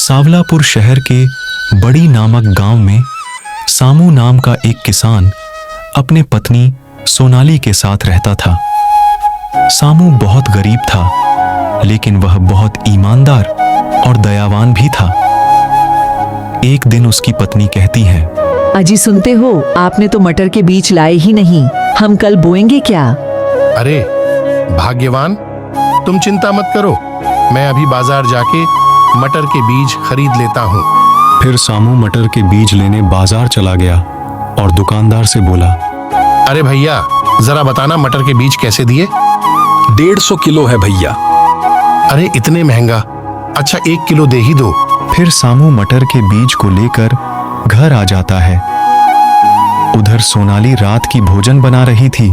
सावलापुर शहर के बड़ी नामक गांव में सामू नाम का एक किसान अपने पत्नी सोनाली के साथ रहता था। सामू बहुत गरीब था, लेकिन वह बहुत ईमानदार और दयावान भी था। एक दिन उसकी पत्नी कहती है, अजी सुनते हो, आपने तो मटर के बीज लाए ही नहीं, हम कल बोएंगे क्या? अरे भाग्यवान, तुम चिंता मत करो, मैं अभी बाजार जाके मटर के बीज खरीद लेता हूँ। फिर सामू मटर के बीज लेने बाजार चला गया और दुकानदार से बोला, अरे भैया, जरा बताना मटर के बीज कैसे दिए? 150 किलो है भैया। अरे इतने महंगा, अच्छा 1 किलो दे ही दो। फिर सामू मटर के बीज को लेकर घर आ जाता है। उधर सोनाली रात की भोजन बना रही थी।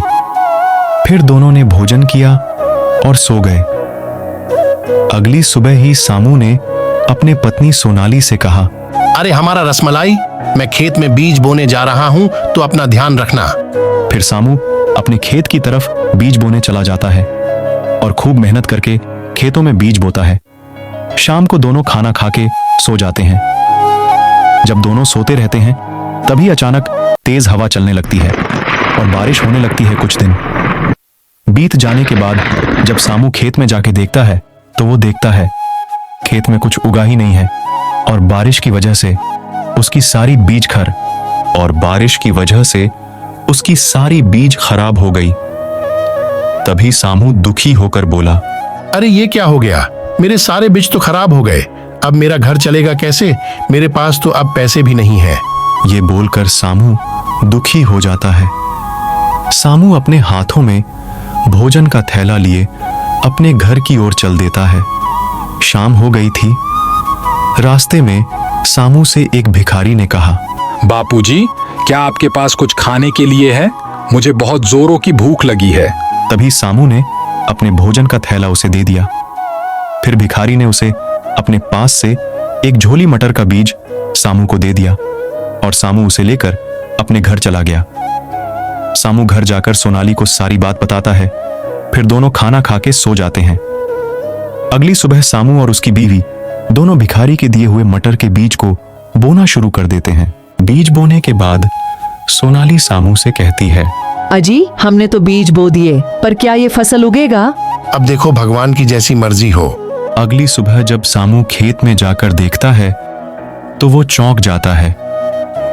फिर दोनों ने भोजन किया और सो गए। अगली सुबह ही सामू ने अपने पत्नी सोनाली से कहा, अरे हमारा रसमलाई, मैं खेत में बीज बोने जा रहा हूँ, तो अपना ध्यान रखना। फिर सामू अपने खेत की तरफ बीज बोने चला जाता है और खूब मेहनत करके खेतों में बीज बोता है। शाम को दोनों खाना खा के सो जाते हैं। जब दोनों सोते रहते हैं, तभी अचानक तेज हवा चलने लगती है और बारिश होने लगती है। कुछ दिन बीत जाने के बाद जब सामू खेत में जाके देखता है, तो वो देखता है खेत में कुछ उगा ही नहीं है और बारिश की वजह से उसकी सारी बीज खराब हो गई। तभी सामू दुखी होकर बोला, अरे ये क्या हो गया, मेरे सारे बीज तो खराब हो गए, अब मेरा घर चलेगा कैसे? मेरे पास तो अब पैसे भी नहीं है। ये बोलकर सामू दुखी हो जाता है। सामू अपने हाथों में भोजन का थैला लिए अपने घर की ओर चल देता है। शाम हो गई थी। रास्ते में सामू से एक भिखारी ने कहा, बापूजी, क्या आपके पास कुछ खाने के लिए है? मुझे बहुत जोरों की भूख लगी है। तभी सामू ने अपने भोजन का थैला उसे दे दिया। फिर भिखारी ने उसे अपने पास से एक झोली मटर का बीज सामू को दे दिया और सामू उसे लेकर अपने घर चला गया। सामू घर जाकर सोनाली को सारी बात बताता है। फिर दोनों खाना खा के सो जाते हैं। अगली सुबह सामू और उसकी बीवी दोनों भिखारी के दिए हुए मटर के बीज को बोना शुरू कर देते हैं। बीज बोने के बाद सोनाली सामू से कहती है, अजी, हमने तो बीज बो दिए, पर क्या ये फसल उगेगा? अब देखो, भगवान की जैसी मर्जी हो। अगली सुबह जब सामू खेत में जाकर देखता है, तो वो चौंक जाता है,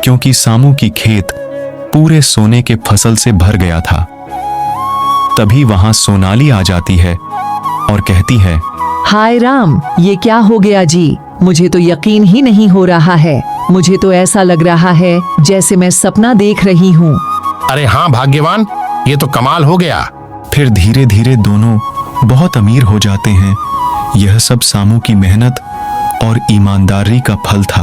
क्योंकि सामू की खेत पूरे सोने के फसल से भर गया था। तभी वहां सोनाली आ जाती है और कहती है, हाय राम, ये क्या हो गया जी? मुझे तो यकीन ही नहीं हो रहा है। मुझे तो ऐसा लग रहा है जैसे मैं सपना देख रही हूँ। अरे हाँ भाग्यवान, ये तो कमाल हो गया। फिर धीरे धीरे दोनों बहुत अमीर हो जाते हैं। यह सब सामू की मेहनत और ईमानदारी का फल था।